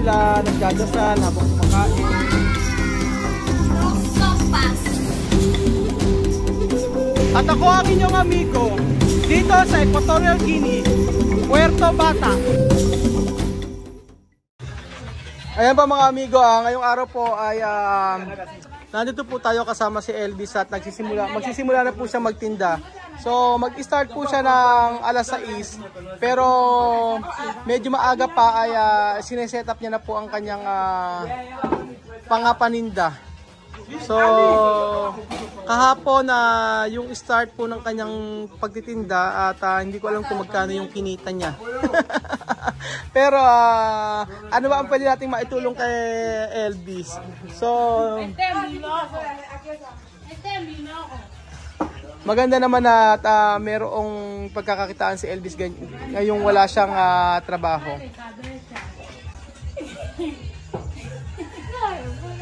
sila nagdadasal habang kumakain. At ako ang inyong amigo dito sa Equatorial Guinea, Puerto Bata. Ayan pa mga amigo, ngayong araw po ay nandito po tayo kasama si Elvis at magsisimula na po siya magtinda. So mag-start po siya ng alas 6, pero medyo maaga pa ay sineset up niya na po ang kanyang pangapaninda. So kahapon yung start po ng kanyang pagtitinda at hindi ko alam kung magkano yung kinita niya. Pero ano ba ang pwede nating maitulong kay Elvis? So maganda naman at merong pagkakakitaan si Elvis ngayong wala siyang trabaho.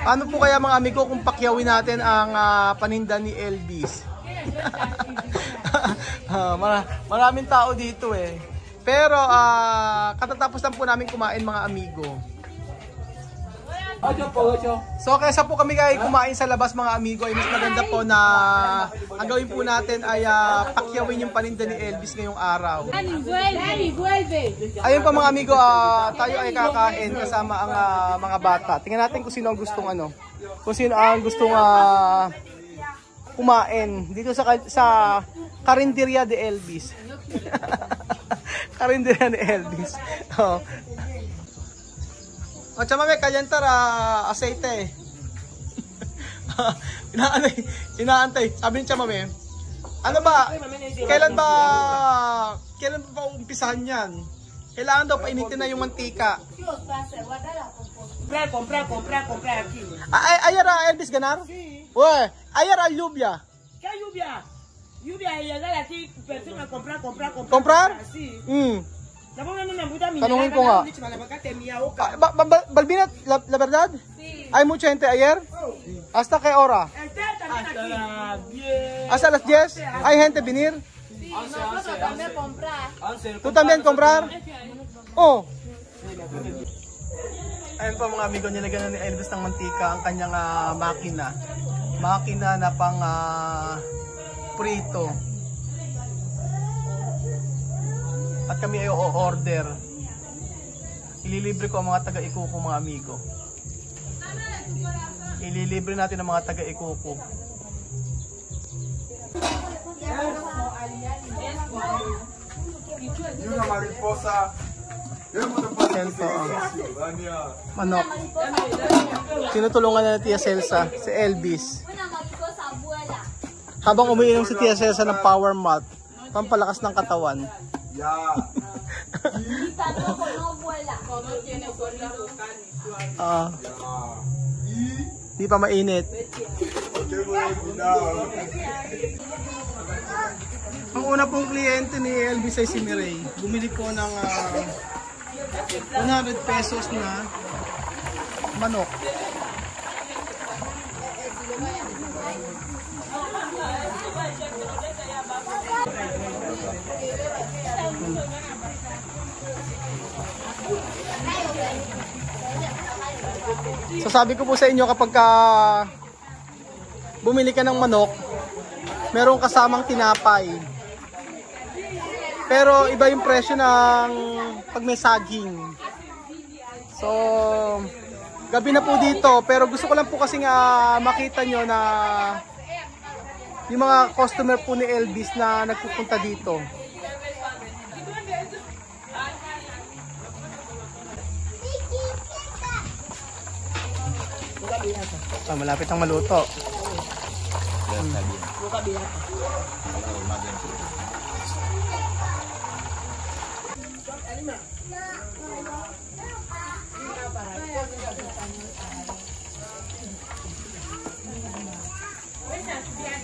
Ano po kaya mga amigo kung pakyawin natin ang paninda ni Elvis? Maraming tao dito eh. Pero katatapos lang po namin kumain mga amigo. So kaysa po kami kumain sa labas mga amigo, ay mas maganda po na ang gawin po natin ay pakyawin yung paninda ni Elvis ngayong araw. Ayun pa mga amigo, tayo ay kakain kasama ang mga bata. Tingnan natin kung sino ang gustong kung sino ang gustong kumain dito sa Karinderya de Elvis. Karinderya de Elvis. Oh. O tsama may kalyantar aceite. Inaantay. Sabi ni Tsama may, ano ba? Kailan ba umpisahan yan? Kailangan daw painitin na yung mantika. Comprar aquí. Ayara Elvis ganar? Uy, ayara lluvia. ¿Qué lluvia? Lluvia y llegar aquí persona comprar. Comprar? Sí. Tanungin ko nga. Balbina, la verdad? Sí. Hay mucha gente ayer? Sí. ¿Hasta qué hora? Hasta las 10. ¿Hay gente venir? Sí, nosotros también comprar. ¿Tú también comprar? Oh. Ayun po mga amigo, nilagyan ni Elvis ng mantika ang kanyang makina. Makina na pang prito. At kami ay o-order. Ililibre ko ang mga taga-ikuko mga amigo. Ililibre natin ang mga taga-ikuko. Una mariposa. Yan po ang manok. Tinutulungan na Tia Celsa, si Elvis. Habang umiinom si Tia Celsa ng Power Malt, pampalakas ng katawan. Di pa mainit. Ang una pong kliyente ni Elvis ay si Mireille. Bumili ko ng 100 pesos na manok. So sabi ko po sa inyo, kapag bumili ka ng manok, merong kasamang tinapay. Pero iba yung presyo ng pag may saging. So gabi na po dito, pero gusto ko lang po kasi makita nyo na yung mga customer po ni Elvis na nagpupunta dito. Malapit ang maluto.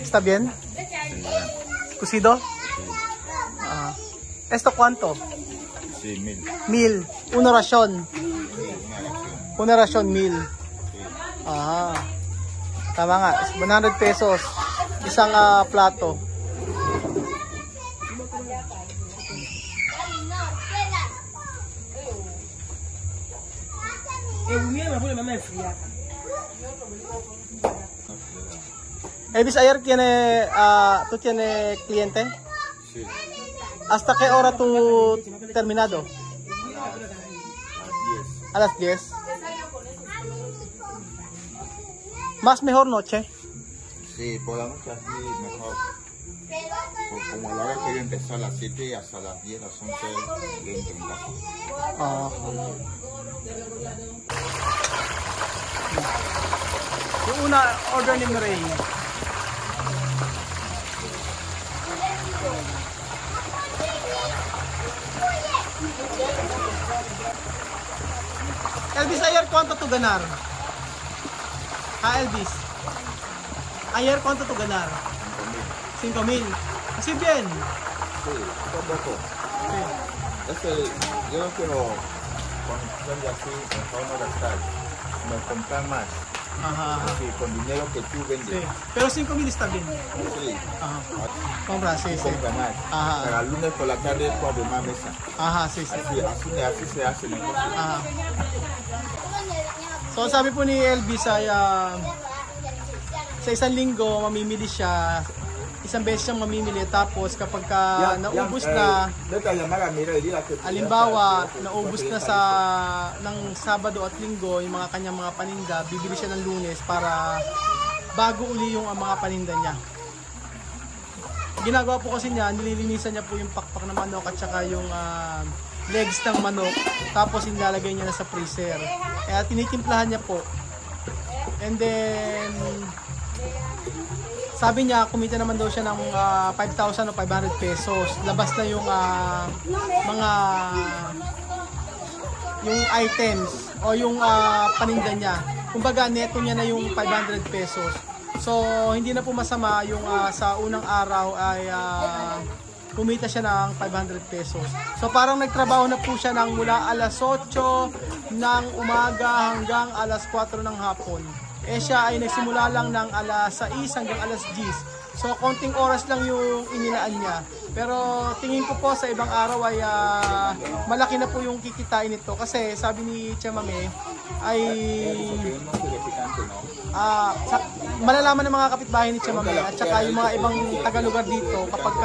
¿Está bien? ¿Cocido? ¿Esto cuánto? Sí, 1000. 1000. Una ración. Una ración 1000. Tama nga. 100 pesos. Isang plato. Elvis, ayer tú tienes cliente? Sí. ¿Hasta qué hora tú terminado? A las 10. ¿Más mejor noche? Sí, por la noche así mejor. Como a la hora que yo empecé a las 7 hasta las 10, las 11, yo entro en casa. Ah. Yung una, order ni Mireille. Elvis, ayer cuánto tu ganar? Elvis. Ayer cuánto tu ganar? 5,000. Así bien. Sí, poco. Sí. Es que yo no quiero con así, mejor no gastar, no comprar más. Ajá. Sí, con dinero que tú Sí. vendes. Pero 5,000 está bien. Sí. Ajá. Compra, sí, sí. Compra más. Ajá. Para el lunes por la tarde cobre más mesa. Aha, sí, sí. Así se hace el negocio. Aha. So sabi po ni Elvis ay sa isang linggo mamimili siya, isang beses siyang mamimili, tapos kapag ka naubos na, halimbawa naubos na sa ng Sabado at Linggo yung mga kanyang mga paninda, bibili siya ng Lunes para bago uli yung mga paninda niya. Ginagawa po kasi niya, nililinisan niya po yung pakpak ng manok at saka yung legs ng manok, tapos nilalagay niya na sa freezer. Kaya tinitimplahan niya po. And then sabi niya, kumita naman daw siya ng 5,000 o 500 pesos. Labas na yung mga yung items o yung paninda niya. Kumbaga, neto niya na yung 500 pesos. So, hindi na po masama yung sa unang araw ay kumita siya ng 500 pesos. So, parang nagtrabaho na po siya ng mula alas 8 ng umaga hanggang alas 4 ng hapon. Eh siya ay nagsimula lang ng alas 6 hanggang alas 10. So, konting oras lang yung inilaan niya. Pero tingin ko po sa ibang araw ay malaki na po yung kikitain nito. Kasi sabi ni Chamame ay malalaman ng mga kapitbahay ni Chamame at saka yung mga ibang taga-lugar dito kapag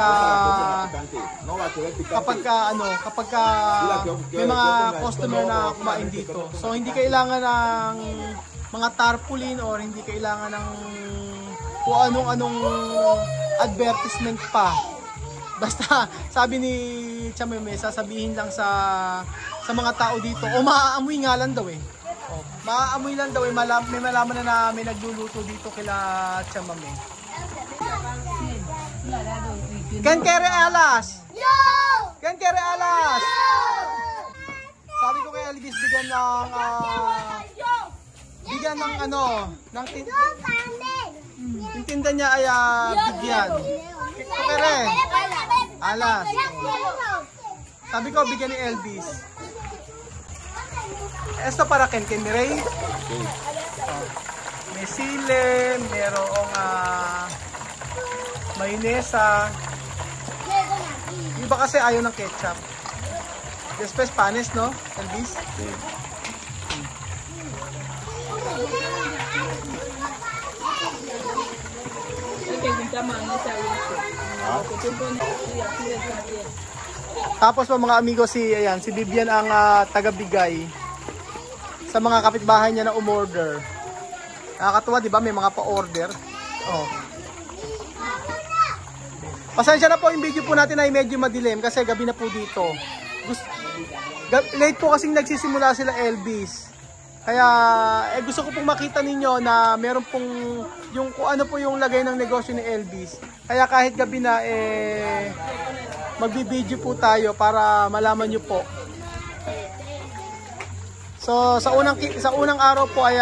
may mga customer na kumain dito. So, hindi kailangan ng mga tarpaulin or hindi kailangan ng kung anong advertisement pa. Basta sabi ni Chameme, sasabihin lang sa mga tao dito, o maaamoy nga lang daw eh. O, maaamoy lang daw eh, may malaman na may nagluluto dito kila Chameme. Ken kere alas? Yo! Ken kere alas? Sabi ko kay Elvis, bigyan ng tinda niya ay bigyan. Kere alas. Sabi ko, bigyan ni Elvis. Esto para Ken Mireille. May sile, merong mayonesa. Iba kasi ayaw ng ketchup. Después panes, no, Elvis? Tapos po mga amigo, si Vivian ang tagabigay sa mga kapitbahay niya na umorder. Nakakatuwa, di ba? May mga pa-order. Oh. Pasensya na po, yung video po natin ay medyo madilim kasi gabi na po dito. Late po kasing nagsisimula sila Elvis. Kaya gusto ko pong makita ninyo na meron pong yung kung ano po yung lagay ng negosyo ni Elvis. Kaya kahit gabi na magbi-video po tayo para malaman niyo po. So sa unang araw po ay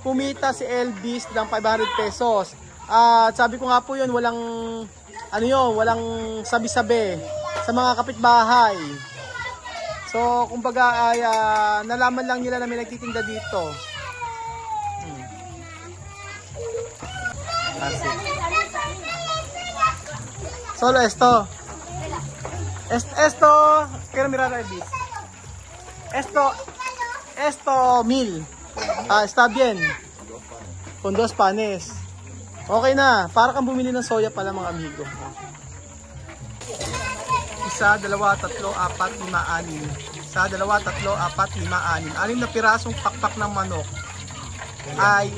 kumita si Elvis ng 500 pesos. At sabi ko nga po yun, walang sabi-sabi sa mga kapitbahay. So, kumbaga ay nalaman lang nila na may nagtitinda dito. Solo esto. Quiero mirar a Elvis. Esto 1000. Está bien. Con 2 panes. Okay na. Para kang bumili ng soya pala mga amigo. 1, 2, 3, 4, 5, 6. 1, 2, 3, 4, 5, 6. 6 na pirasong pakpak ng manok ay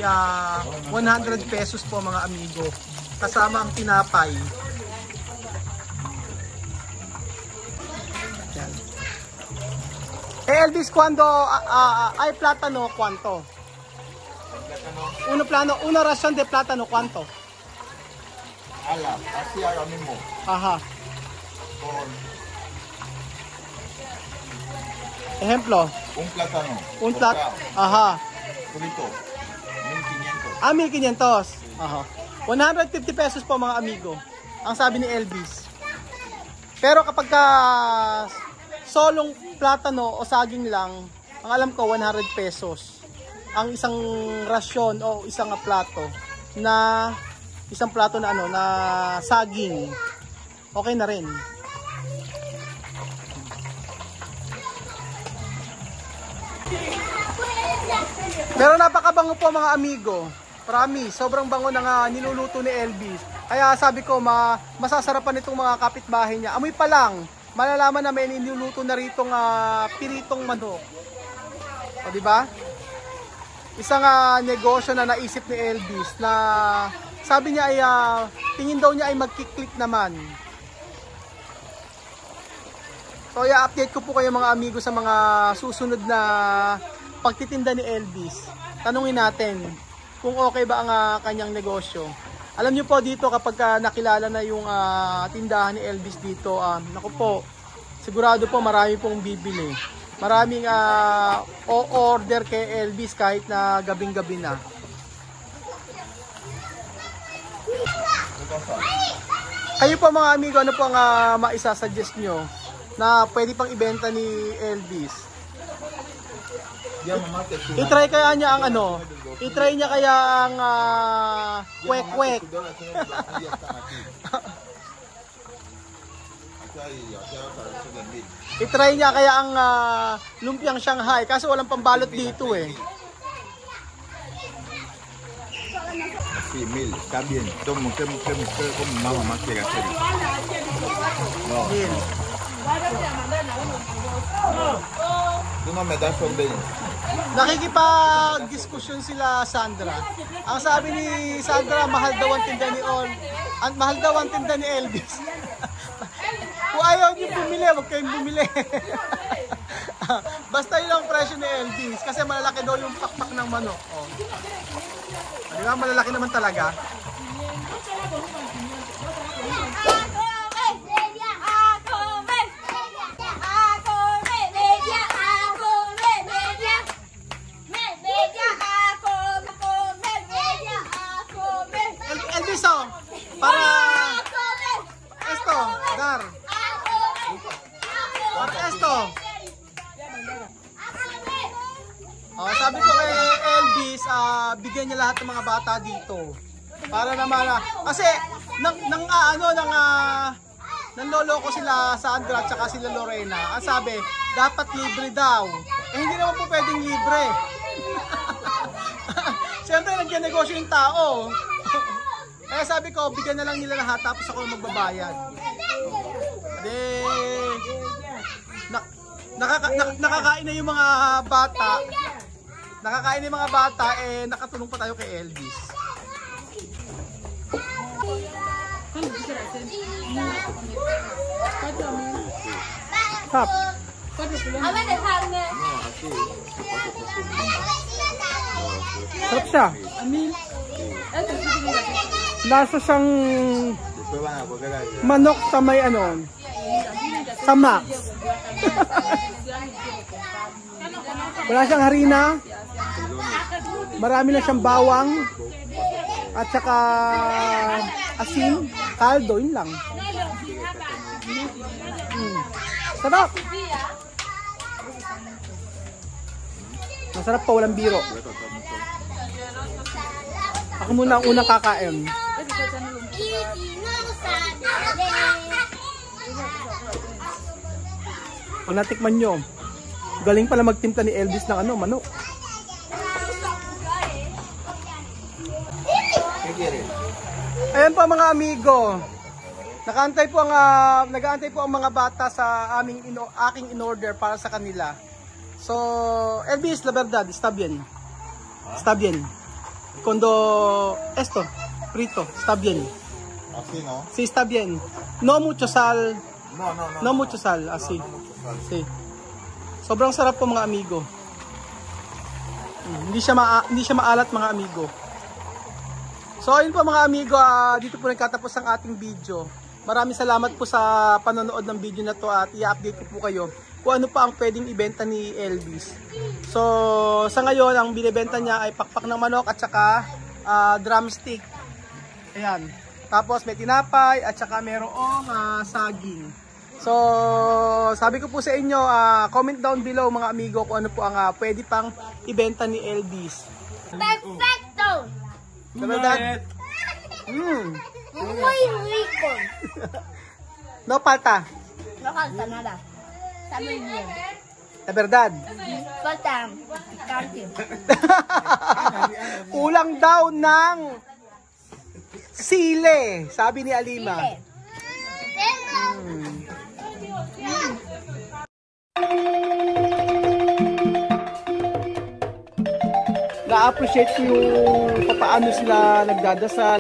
100 pesos po mga amigo. Kasama ang tinapay. Yan. Elvis, cuando hay plátano, ¿cuánto? Una ración de plátano, ¿cuánto? Así ahora mismo. Ajá. Con Ejemplo, un plátano. un plátano. Ajá. Frito. 1500. 1,500. Aha. 150 pesos po mga amigo. Ang sabi ni Elvis. Pero kapag solong plátano o saging lang, ang alam ko 100 pesos. Ang isang rasyon o isang plato na na saging. Okay na rin. Pero napakabango po mga amigo. Promise, sobrang bango ng niluluto ni Elvis. Kaya sabi ko, masasarapan itong mga kapitbahay niya. Amoy pa lang, malalaman na may niluluto na ritong piritong manok. O diba? Isang negosyo na naisip ni Elvis na sabi niya ay tingin daw niya ay magkiklik naman. So i-update ko po kayo mga amigo sa mga susunod na pagtitinda ni Elvis. Tanungin natin kung okay ba ang kanyang negosyo. Alam niyo po dito kapag nakilala na yung tindahan ni Elvis dito, naku po, sigurado po marami pong bibili. Maraming o-order kay Elvis kahit na gabing-gabi na. Kayo po mga amigo, ano po ang maisasuggest nyo na pwede pang ibenta ni Elvis? I-try kaya niya ang i-try niya kaya ang kwek-kwek. I-try niya kaya ang lumpiang Shanghai kaso walang pambalot dito eh. Sí, 1000, está bien. Como mamá más quiere hacer. No. Tú no me das son 20. Nakikipag-diskusyon sila Sandra. Ang sabi ni Sandra, mahal daw ang tinda ni Elvis. Kung ayaw niyo bumili, wag kayong bumili. Basta yun ang presyo ni Elvis kasi malalaki daw yung pakpak ng manok. Oh. Di ba malalaki naman talaga? Elvis, oh, para esto, dar. Para esto. Sabi ko kay Elvis, bigyan niya lahat ng mga bata dito. Para naman kasi nanloloko sila Sandra at saka sila Lorena. Ang sabi, dapat libre daw. Hindi naman po pwedeng libre. Siyempre nagka-negosyo yung tao. Kaya sabi ko, bigyan na lang nila lahat tapos ako magbabayad. Nakakain na yung mga bata. Nakakain na yung mga bata, nakatulong pa tayo kay Elvis. Hap. Sarap siya. Lasa siyang manok sa may sa Max. Wala siyang harina. Marami na siyang bawang. At saka asin, kaldo, yun lang. Sarap. Masarap pa, walang biro. Ako muna ang unang kakain. Kung natikman nyo, Galing pala magtimpla ni Elvis ng ano, manok. Ayan po mga amigo. Nag-aantay po ang mga bata sa aking in-order para sa kanila. So, Elvis, la verdad, está bien. Está bien. Cuando esto, frito, está bien. Así, ¿no? Sí, está bien. No mucho sal. No. No mucho sal, así. No mucho sal. Sí. Sobrang sarap po mga amigo. Hindi siya maalat mga amigo. So ayun po mga amigo, dito po nagtatapos ang ating video. Maraming salamat po sa panonood ng video na to at i-update ko po kayo kung ano pa ang pwedeng ibenta ni Elvis. So sa ngayon ang binibenta niya ay pakpak ng manok at saka drumstick. Ayan. Tapos may tinapay at saka merong saging. So sabi ko po sa inyo, comment down below mga amigo kung ano po ang pwede pang ibenta ni Elvis. Perfecto. La verdad, Muy rico. no falta. No falta nada. Está muy bien. La verdad. Falta picante. Kulang daw ng sile, sabi ni Alima. Na-appreciate ko yung paano sila nagdadasal